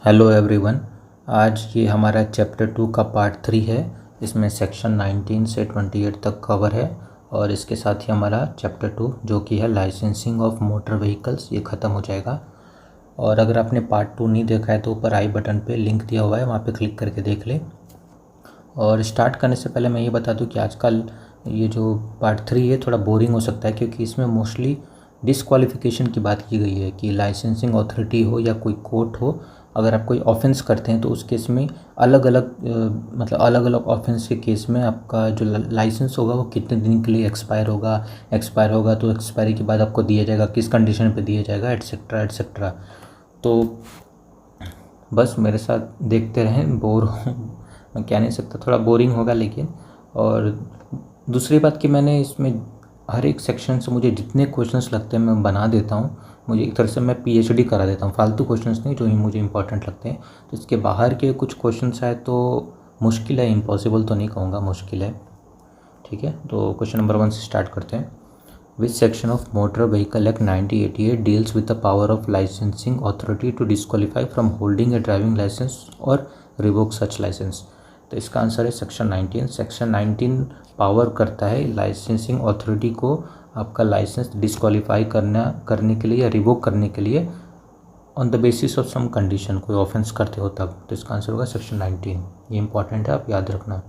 Hello everyone. आज ये हमारा चैप्टर 2 का पार्ट 3 है। इसमें सेक्शन 19 से 28 तक कवर है और इसके साथ ही हमारा चैप्टर 2 जो कि है लाइसेंसिंग ऑफ मोटर व्हीकल्स ये ख़त्म हो जाएगा। और अगर आपने पार्ट 2 नहीं देखा है तो ऊपर आई बटन पे लिंक दिया हुआ है, वहाँ पे क्लिक करके देख ले। और स्टार्ट करने से पहले मैं ये बता दूं कि आजकल ये जो पार्ट 3 है थोड़ा बोरिंग हो सकता है, क्योंकि इसमें मोस्टली डिसक्वालिफिकेशन की बात की गई है कि लाइसेंसिंग अथॉरिटी हो या कोई कोर्ट हो, अगर आप कोई ऑफेंस करते हैं तो उस केस में अलग अलग अलग अलग ऑफेंस के केस में आपका जो लाइसेंस होगा वो कितने दिन के लिए एक्सपायर होगा तो एक्सपायरी के बाद आपको दिया जाएगा, किस कंडीशन पे दिया जाएगा, एट्सेट्रा एट्सेट्रा। तो बस मेरे साथ देखते रहें, बोर मैं कह नहीं सकता, थोड़ा बोरिंग होगा लेकिन। और दूसरी बात कि मैंने इसमें हर एक सेक्शन से मुझे जितने क्वेश्चंस लगते हैं मैं बना देता हूँ। मुझे एक तरह से मैं पीएचडी करा देता हूँ, फालतू क्वेश्चंस नहीं, जो ही मुझे इंपॉर्टेंट लगते हैं। तो इसके बाहर के कुछ क्वेश्चंस आए तो मुश्किल है, इम्पॉसिबल तो नहीं कहूँगा, मुश्किल है। ठीक है, तो क्वेश्चन नंबर 1 से स्टार्ट करते हैं। Which section of Motor Vehicle Act 1988 deals with the power of licensing authority to disqualify from holding a driving license or revoke such license? तो इसका आंसर है सेक्शन 19। सेक्शन 19 पावर करता है licensing authority को आपका licence disqualify करने के लिए या रिवोक करने के लिए on the basis of some condition, कोई ऑफेंस करते हो तब। तो इसका आंसर होगा सेक्शन 19। ये इंपॉर्टेंट है, आप याद रखना।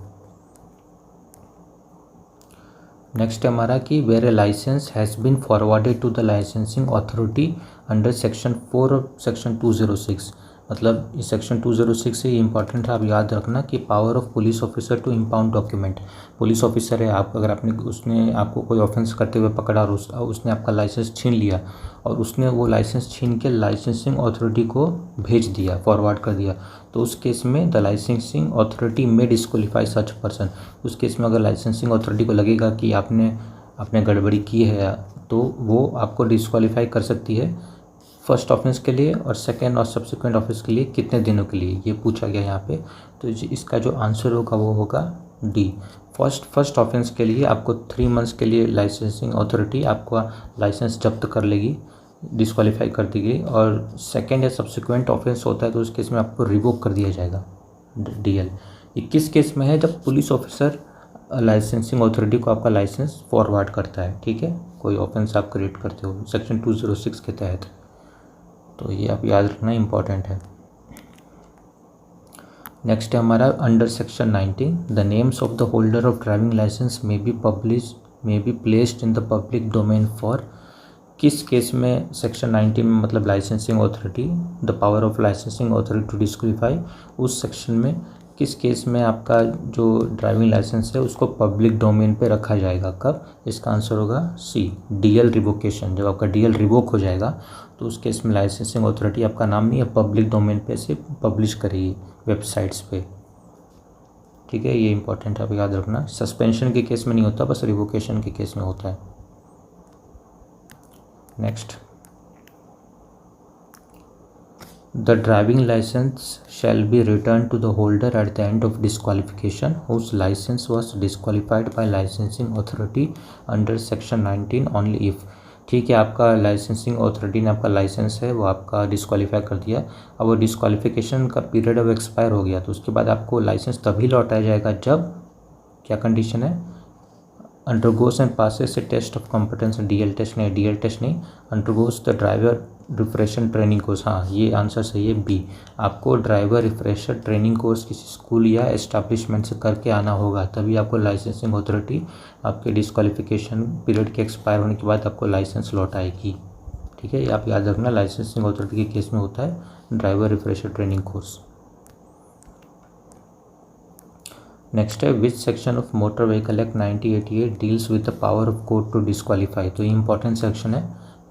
नेक्स्ट है हमारा कि where a licence has been forwarded to the licensing authority under section 4 और सेक्शन 206। मतलब इस सेक्शन 206 से ये इंपॉर्टेंट है, आप याद रखना कि power of police officer to impound document. Police officer है आप, अगर उसने आपको कोई ऑफेंस करते हुए पकड़ा और उसने आपका लाइसेंस छीन लिया और उसने वो लाइसेंस छीन के लाइसेंसिंग अथॉरिटी को भेज दिया, फॉरवर्ड कर दिया, तो उस केस में द लाइसेंसिंग अथॉरिटी में डिस्क्वालीफाई सच पर्सन। उस केस में अगर लाइसेंसिंग अथॉरिटी को लगेगा कि आपने गड़बड़ी की है तो वो आपको डिस्क्वालीफाई कर सकती है फर्स्ट ऑफेंस के लिए और सेकेंड और सब्सिक्वेंट ऑफेंस के लिए कितने दिनों के लिए, ये पूछा गया यहाँ पे। तो इसका जो आंसर होगा वो होगा डी। फर्स्ट ऑफेंस के लिए आपको 3 मंथ्स के लिए लाइसेंसिंग अथॉरिटी आपका लाइसेंस जब्त कर लेगी, डिस्क्वालीफाई कर देगी। और सेकेंड या सब्सिक्वेंट ऑफेंस होता है तो उस केस में आपको रिवोक कर दिया जाएगा, डीएल। ये किस केस में है? जब पुलिस ऑफिसर लाइसेंसिंग अथॉरिटी को आपका लाइसेंस फॉरवर्ड करता है। ठीक है, कोई ऑफेंस आप क्रिएट करते हो सेक्शन 206 के तहत। तो ये आप याद रखना, इम्पॉर्टेंट है। नेक्स्ट है हमारा under section 19 the names of the holder of driving licence may be placed in the public domain for. किस केस में सेक्शन 19 में मतलब licensing authority, the power of licensing authority to disqualify, उस section में किस case में आपका जो ड्राइविंग लाइसेंस है उसको पब्लिक डोमेन पे रखा जाएगा? कब? इसका आंसर होगा सी, डीएल रिवोकेशन। जब आपका डीएल रिवोक हो जाएगा तो उस केस में लाइसेंसिंग अथॉरिटी आपका नाम नहीं है, पब्लिक डोमेन पे से पब्लिश करेगी वेबसाइट्स पे। ठीक है, ये इंपॉर्टेंट है, आप याद रखना। सस्पेंशन के केस में नहीं होता, बस रिवोकेशन के केस में होता है। Next, the driving licence shall be returned to the holder at the end of disqualification whose license was disqualified by licensing authority under section 19 only if। ठीक है, आपका लाइसेंसिंग अथॉरिटी ने आपका लाइसेंस है वो आपका डिस्क्वालीफाई कर दिया, अब वो डिस्क्वालिफिकेशन का पीरियड अब एक्सपायर हो गया तो उसके बाद आपको लाइसेंस तभी लौटाया जाएगा जब, क्या कंडीशन है? Undergoes and passes a test of competence, DL test नहीं, undergoes the driver refresher training course. हाँ, ये आंसर सही है, बी। आपको ड्राइवर रिफ्रेशर ट्रेनिंग कोर्स किसी स्कूल या एस्टैब्लिशमेंट से करके आना होगा, तभी आपको लाइसेंसिंग अथॉरिटी आपके डिस्क्वालिफिकेशन पीरियड के एक्सपायर होने के बाद आपको लाइसेंस लौटाएगी। ठीक है, ये आप याद रखना, लाइसेंसिंग अथॉरिटी के केस में होता है driver refresher training course. Next है which section of motor vehicle act 1988 deals with the power of court to disqualify. तो ये इंपॉर्टेंट सेक्शन है,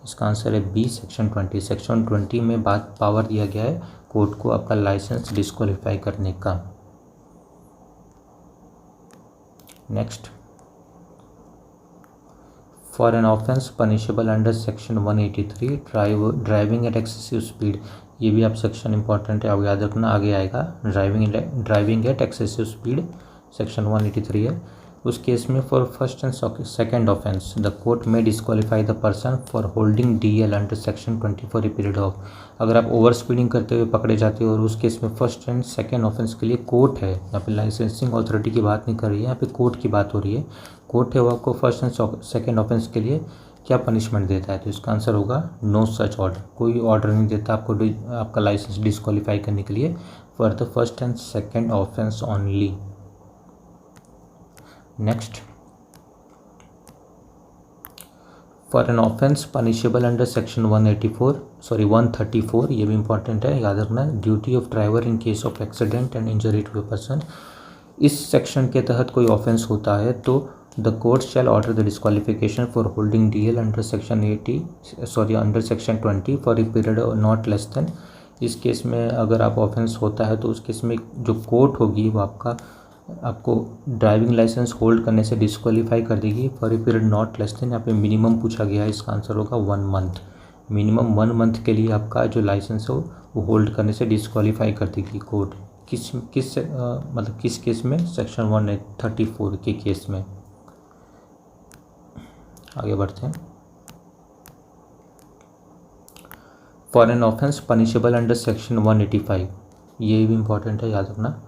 इसका आंसर है बी, सेक्शन 20। सेक्शन 20 में बात पावर दिया गया है कोर्ट को आपका लाइसेंस डिस्क्वालीफाई करने का। Next, for an offence punishable under section 183 driving at excessive speed. ये भी आप सेक्शन इंपॉर्टेंट है, आप याद रखना, आगे आएगा। Driving at excessive speed section 183 है। उस केस में for first and second offence the court may disqualify the person for holding DL under section 20 for a period of. अगर आप ओवर स्पीडिंग करते हुए पकड़े जाते हो और उस केस में फर्स्ट एंड सेकेंड ऑफेंस के लिए कोर्ट है, यहाँ पे लाइसेंसिंग अथॉरिटी की बात नहीं कर रही है, यहाँ पे कोर्ट की बात हो रही है। कोर्ट है वो आपको फर्स्ट एंड सेकेंड ऑफेंस के लिए क्या पनिशमेंट देता है, तो इसका आंसर होगा नो सच ऑर्डर। कोई ऑर्डर नहीं देता आपको आपका लाइसेंस डिस्क्वालीफाई करने के लिए for the first and second offence only. Next, for an offence punishable under section 134, ये भी इंपॉर्टेंट है, याद रखना, duty of driver in case of accident and injury to a person. इस सेक्शन के तहत कोई ऑफेंस होता है तो the court shall order the disqualification for holding DL under section 20 for a period not less than. इस case में अगर आप ऑफेंस होता है तो उस केस में जो कोर्ट होगी वो आपको ड्राइविंग लाइसेंस होल्ड करने से डिस्क्वालीफाई कर देगी for a period not less than. यहाँ पे मिनिमम पूछा गया है, इसका आंसर होगा 1 मंथ। मिनिमम 1 मंथ के लिए आपका जो लाइसेंस हो वो होल्ड करने से डिस्क्वालीफाई कर देगी कोर्ट। किस केस में, सेक्शन 134 के केस में। आगे बढ़ते हैं। For an offence punishable under section 185, ये भी इंपॉर्टेंट है, याद रखना,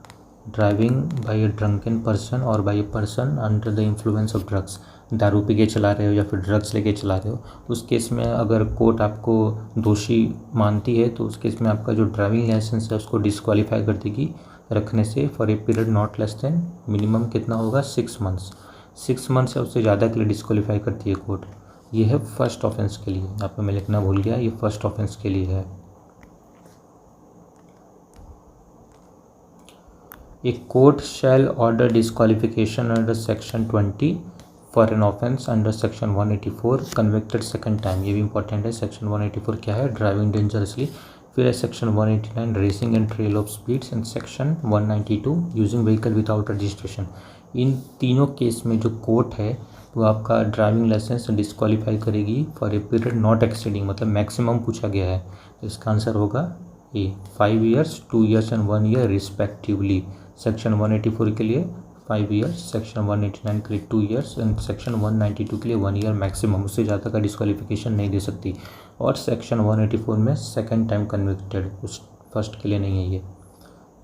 driving by a drunken person और by a person under the influence of drugs. दारू पी के चला रहे हो या फिर ड्रग्स लेके चला रहे हो, उस केस में अगर कोर्ट आपको दोषी मानती है तो उस केस में आपका जो ड्राइविंग लाइसेंस है उसको डिस्क्वालीफाई कर देगी रखने से for a period not less than, minimum कितना होगा 6 मंथ्स। 6 मंथ्स या उससे ज़्यादा के लिए डिस्क्वालीफाई करती है कोर्ट। ये है फर्स्ट ऑफेंस के लिए, यहाँ पे मैं लिखना भूल गया, ये फर्स्ट ऑफेंस के लिए है। A court shall order disqualification under section 20 for an offence under section 184 convicted second time, ये भी इंपॉर्टेंट है। सेक्शन 184 क्या है, ड्राइविंग डेंजरसली। फिर है section 189 racing and trail of speeds and section 192 using vehicle without registration. इन तीनों case में जो कोर्ट है वो आपका ड्राइविंग लाइसेंस डिस्क्वालीफाई करेगी for a period not exceeding, मतलब मैक्सिमम पूछा गया है, तो इसका आंसर होगा A 5 years, 2 years and 1 year respectively. Section 184 के लिए 5 ईयर्स, सेक्शन 189 के लिए 2 ईयर्स एंड सेक्शन 192 के लिए 1 ईयर मैक्सिमम, उससे ज़्यादा का डिस्क्वालिफिकेशन नहीं दे सकती। और सेक्शन 184 में सेकंड टाइम कन्विक्टेड, उस फर्स्ट के लिए नहीं है ये।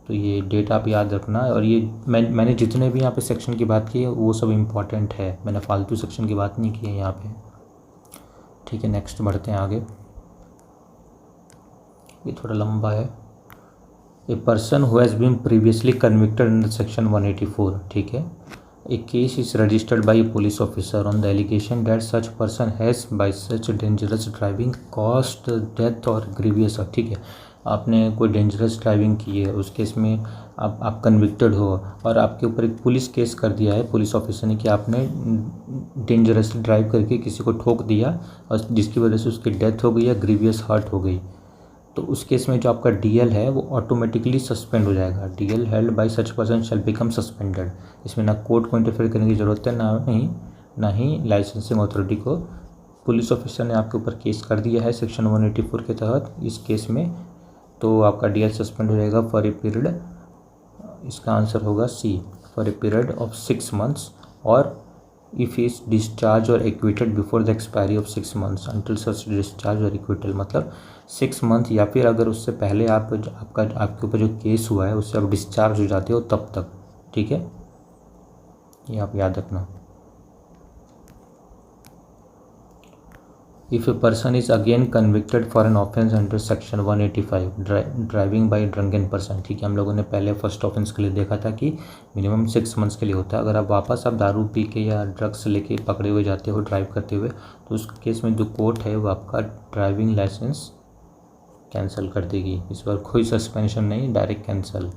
तो ये डेट आप याद रखना। और ये मैंने जितने भी यहाँ पे सेक्शन की बात की है वो सब इम्पॉर्टेंट है, मैंने फालतू सेक्शन की बात नहीं की है यहाँ पे। ठीक है, नेक्स्ट बढ़ते हैं आगे, ये थोड़ा लंबा है। A person who has been previously convicted under section 184, ठीक है, a case is registered by a police officer on the allegation that such person has by such dangerous driving caused death or grievous, ठीक है, आपने कोई dangerous driving की है, उस case में आप कन्विक्टेड हो और आपके ऊपर एक पुलिस केस कर दिया है पुलिस ऑफिसर ने कि आपने डेंजरसली ड्राइव करके किसी को ठोक दिया और जिसकी वजह से उसकी डेथ हो गई या ग्रीवियस हर्ट हो गई, तो उस केस में जो आपका DL है वो ऑटोमेटिकली सस्पेंड हो जाएगा। DL held by such person shall become suspended. इसमें ना कोर्ट को इंटरफेयर करने की ज़रूरत है, ना ही लाइसेंसिंग अथॉरिटी को। पुलिस ऑफिसर ने आपके ऊपर केस कर दिया है सेक्शन 184 के तहत इस केस में, तो आपका DL सस्पेंड हो जाएगा फॉर ए पीरियड, इसका आंसर होगा C, for a period of 6 months और इफ़ ही इज डिस्चार्ज और acquitted before the expiry of 6 months until such discharge और एक्विटल, मतलब 6 मंथ या फिर अगर उससे पहले आपके ऊपर जो केस हुआ है उससे आप डिस्चार्ज हो जाते हो तब तक, ठीक है, ये आप याद रखना। If a person is again convicted for an offence under section 185 driving by drunken person, ठीक है, हम लोगों ने पहले फर्स्ट ऑफेंस के लिए देखा था कि मिनिमम 6 मंथ्स के लिए होता है। अगर आप दारू पी के या ड्रग्स लेके पकड़े हुए जाते हो ड्राइव करते हुए, तो उस केस में जो कोर्ट है वो आपका ड्राइविंग लाइसेंस कैंसिल कर देगी। इस बार कोई सस्पेंशन नहीं, direct cancel.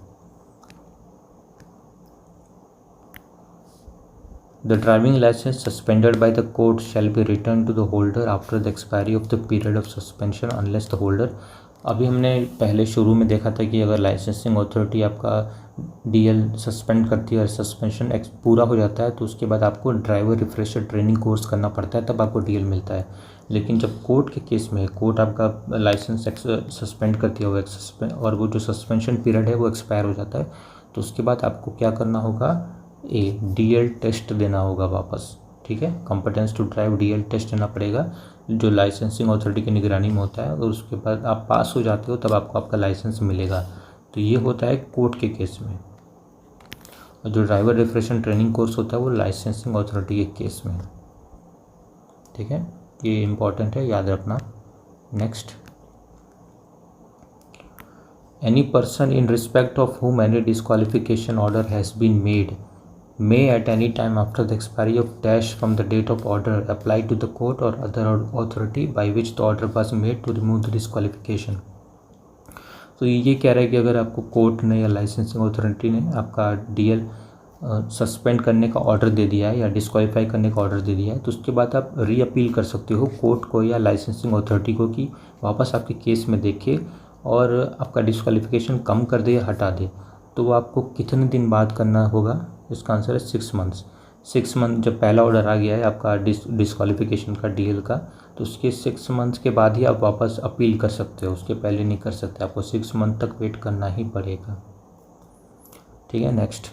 The driving license suspended by the court shall be returned to the holder after the expiry of the period of suspension unless the holder, अभी हमने पहले शुरू में देखा था कि अगर लाइसेंसिंग अथॉरिटी आपका DL सस्पेंड करती है और सस्पेंशन पूरा हो जाता है तो उसके बाद आपको ड्राइवर रिफ्रेशर ट्रेनिंग कोर्स करना पड़ता है, तब आपको DL मिलता है। लेकिन जब कोर्ट के केस में कोर्ट आपका लाइसेंस सस्पेंड करती है और वो जो सस्पेंशन पीरियड है वो एक्सपायर हो जाता है, तो उसके बाद आपको क्या करना होगा, ए, डीएल टेस्ट देना होगा वापस, ठीक है। Competence to drive DL test देना पड़ेगा, जो लाइसेंसिंग अथॉरिटी की निगरानी में होता है। अगर उसके बाद आप पास हो जाते हो तब आपको आपका लाइसेंस मिलेगा। तो ये होता है कोर्ट के केस में, और जो ड्राइवर रिफ्रेशन ट्रेनिंग कोर्स होता है वो लाइसेंसिंग अथॉरिटी के केस में, ठीक है। ये इम्पॉर्टेंट है, याद रखना। Next, any person in respect of whom any disqualification order has been made may at any time after the expiry of dash from the date of order apply to the court or other authority by which the order was made to remove the disqualification। तो ये कह रहा है कि अगर आपको court ने या लाइसेंसिंग अथॉरिटी ने आपका डीएल सस्पेंड करने का ऑर्डर दे दिया है या डिस्क्वालीफाई करने का ऑर्डर दे दिया है, तो उसके बाद आप री अपील कर सकते हो कोर्ट को या लाइसेंसिंग अथॉरिटी को कि वापस आपके केस में देखे और आपका डिस्क्वालिफिकेशन कम कर दे या हटा दे। तो वो आपको कितने दिन बाद करना होगा? इसका आंसर है 6 मंथ्स। 6 मंथ जब पहला ऑर्डर आ गया है आपका डिस्क्वालिफिकेशन का डीएल का, तो उसके 6 मंथ्स के बाद ही आप वापस अपील कर सकते हो, उसके पहले नहीं कर सकते। आपको 6 मंथ तक वेट करना ही पड़ेगा, ठीक है। Next,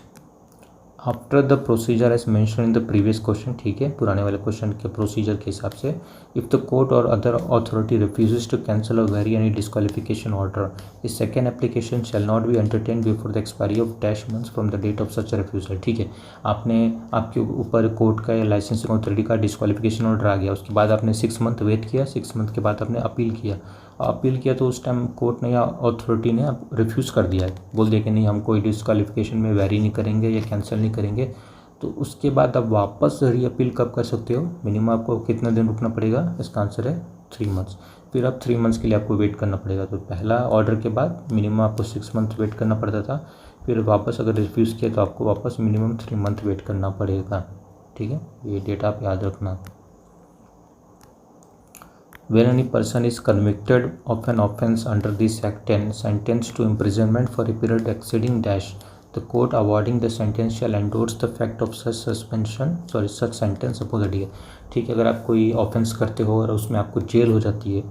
after the procedure as mentioned in the previous question, ठीक है, पुराने वाले क्वेश्चन के प्रोसीजर के हिसाब से, if the court or other authority refuses to cancel or vary any disqualification order, the second application shall not be entertain before the expiry of dash months from the date of such refusal. ठीक है, आपने आपके ऊपर court का या licensing authority का disqualification order आ गया, उसके बाद आपने 6 मंथ वेट किया, 6 मंथ के बाद आपने अपील किया तो उस टाइम कोर्ट ने या अथॉरिटी ने रिफ्यूज़ कर दिया है, बोल दिया कि नहीं हम कोई डिस्क्वालिफिकेशन में वेरी नहीं करेंगे या कैंसिल नहीं करेंगे, तो उसके बाद आप वापस री अपील कब कर सकते हो? मिनिमम आपको कितना दिन रुकना पड़ेगा? इसका आंसर है 3 मंथ्स। फिर अब 3 मंथ्स के लिए आपको वेट करना पड़ेगा। तो पहला ऑर्डर के बाद मिनिमम आपको 6 मंथ वेट करना पड़ता था, फिर वापस अगर रिफ्यूज़ किया तो आपको वापस मिनिमम 3 मंथ वेट करना पड़ेगा, ठीक है। ये डेटा आप याद रखना। When any person is convicted of an offence under this Act and sentenced to imprisonment for a period exceeding dash, the court awarding the sentence shall endorse the fact of such sentence upon the DA। ठीक है, अगर आप कोई offence करते हो और उसमें आपको जेल हो जाती है,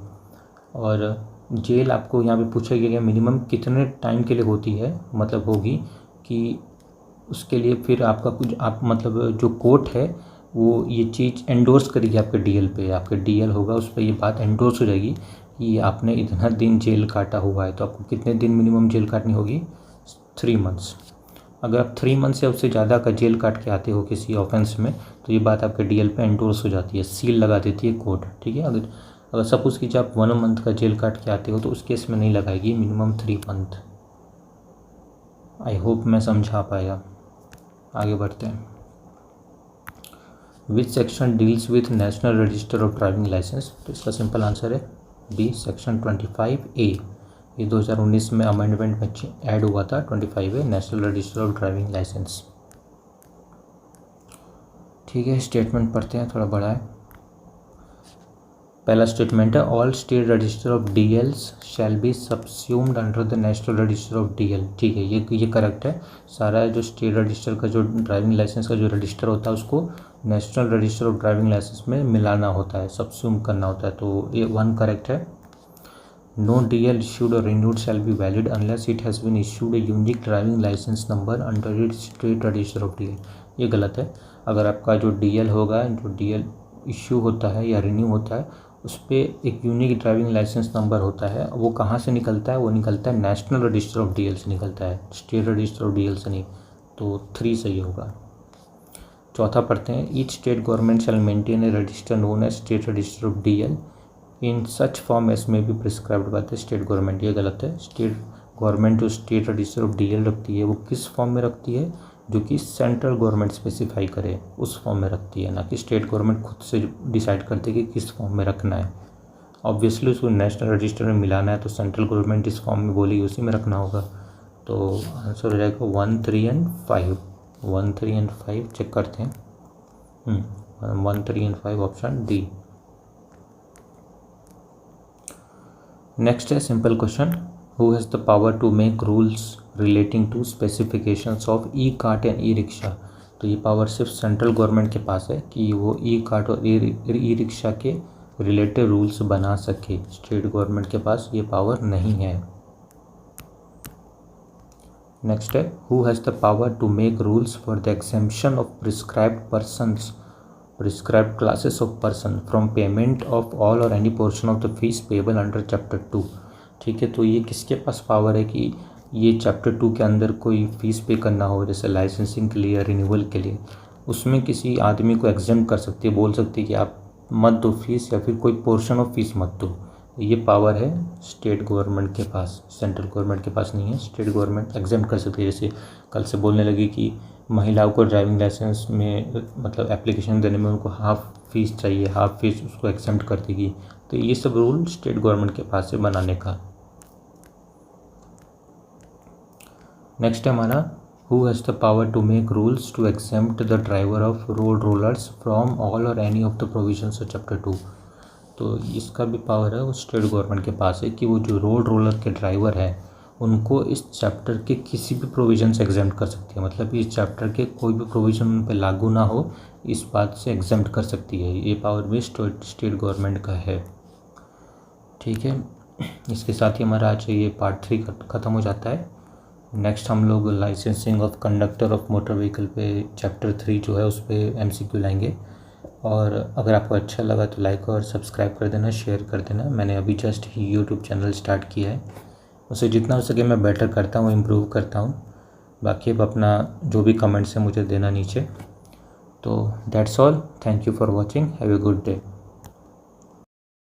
और जेल आपको यहाँ पे पूछा गया मिनिमम कितने टाइम के लिए होती है, मतलब होगी कि उसके लिए फिर आपका कुछ आप मतलब जो कोर्ट है वो ये चीज़ एंडोर्स करेगी आपके डीएल पे, आपके डीएल होगा उस पर ये बात एंडोर्स हो जाएगी कि आपने इतना दिन जेल काटा हुआ है, तो आपको कितने दिन मिनिमम जेल काटनी होगी? 3 मंथ्स। अगर आप 3 मंथ्स या उससे ज़्यादा का जेल काट के आते हो किसी ऑफेंस में, तो ये बात आपके डीएल पे एंडोर्स हो जाती है, सील लगा देती है कोर्ट, ठीक है। अगर सपोज़ कीजिए आप 1 मंथ का जेल काट के आते हो तो उस केस में नहीं लगाएगी, मिनिमम 3 मंथ। आई होप मैं समझा पाया। आगे बढ़ते हैं। Which section deals with national register of driving licence? तो इसका सिंपल आंसर है बी, सेक्शन 25A। ये 2019 में अमेंडमेंट में ऐड हुआ था, 25A national register of driving licence, ठीक है। स्टेटमेंट पढ़ते हैं, थोड़ा बड़ा है। पहला स्टेटमेंट है all state register of DLs shall be subsumed under the national register of DL. ठीक है, ये करेक्ट है। सारा जो स्टेट रजिस्टर का जो ड्राइविंग लाइसेंस का जो रजिस्टर होता है उसको national register of driving licence में मिलाना होता है, सबस्यूम करना होता है, तो ये 1 करेक्ट है। नो डीएल इशूड और renewed shall be valid unless it has been issued a unique driving licence number under it state register of DL. ये गलत है। अगर आपका जो डीएल होगा, जो डीएल इशू होता है या रिन्यू होता है, उस पर एक यूनिक ड्राइविंग लाइसेंस नंबर होता है, वो कहाँ से निकलता है? वो निकलता है नेशनल रजिस्टर ऑफ डीएल से निकलता है, स्टेट रजिस्टर ऑफ डीएल से नहीं। तो 3 सही होगा। चौथा पढ़ते हैं। Each state government shall maintain a register known as state register of DL in such form as may be prescribed by the state government. ये गलत है। स्टेट गवर्नमेंट जो स्टेट रजिस्टर ऑफ डीएल रखती है वो किस फॉर्म में रखती है? जो कि सेंट्रल गवर्नमेंट स्पेसिफाई करे उस फॉर्म में रखती है, ना कि स्टेट गवर्नमेंट खुद से डिसाइड करती है कि किस फॉर्म में रखना है। ऑब्वियसली उसको नेशनल रजिस्टर में मिलाना है तो सेंट्रल गवर्नमेंट इस फॉर्म में बोली उसी में रखना होगा। तो आंसर हो जाएगा 1, 3 एंड 5। 1, 3 एंड 5 चेक करते हैं। 1, 3 एंड 5 ऑप्शन डी। नेक्स्ट है simple question. Who has the power to make rules relating to specifications of e cart and e rickshaw? तो ये पावर सिर्फ सेंट्रल गवर्नमेंट के पास है कि वो ई कार्ट और ई रिक्शा के रिलेटेड रूल्स बना सके। स्टेट गवर्नमेंट के पास ये पावर नहीं है। नेक्स्ट है who has the power to make rules for the exemption of prescribed classes of person from payment of all or any portion of the fee payable under chapter 2। ठीक है, तो ये किसके पास पावर है कि ये चैप्टर 2 के अंदर कोई फ़ीस पे करना हो, जैसे लाइसेंसिंग के लिए, रिन्यूअल के लिए, उसमें किसी आदमी को एग्जेम्प्ट कर सकती है, बोल सकती है कि आप मत दो फीस या फिर कोई पोर्शन ऑफ फीस मत दो। ये पावर है स्टेट गवर्नमेंट के पास, सेंट्रल गवर्नमेंट के पास नहीं है। स्टेट गवर्नमेंट एग्जेम्प्ट कर सकती है। जैसे कल से बोलने लगी कि महिलाओं को ड्राइविंग लाइसेंस में मतलब एप्लीकेशन देने में उनको हाफ़ फीस चाहिए, हाफ़ फीस उसको एग्जेम्प्ट कर देगी। तो ये सब रूल स्टेट गवर्नमेंट के पास है बनाने का। नेक्स्ट है हमारा who has the power to make rules to exempt the driver of road rollers from all or any of the provisions of chapter 2। तो इसका भी पावर है वो स्टेट गवर्नमेंट के पास है कि वो जो रोड रोलर के ड्राइवर हैं उनको इस चैप्टर के किसी भी प्रोविज़न से एग्जेम्प्ट कर सकती है। मतलब इस चैप्टर के कोई भी प्रोविज़न उन पर लागू ना हो, इस बात से एग्जेम्प्ट कर सकती है। ये पावर भी स्टेट गवर्नमेंट का है। ठीक है, इसके साथ ही हमारा आज ये पार्ट 3 ख़त्म हो जाता है। नेक्स्ट हम लोग licensing of conductor of motor vehicle पे चैप्टर 3 जो है उस पर MCQ लाएंगे। और अगर आपको अच्छा लगा तो लाइक और सब्सक्राइब कर देना, शेयर कर देना। मैंने अभी जस्ट ही यूट्यूब चैनल स्टार्ट किया है, उसे जितना हो सके मैं बेटर करता हूँ, इम्प्रूव करता हूँ। बाकी अब अपना जो भी कमेंट्स है मुझे देना नीचे। तो that's all, thank you for watching, have a good day.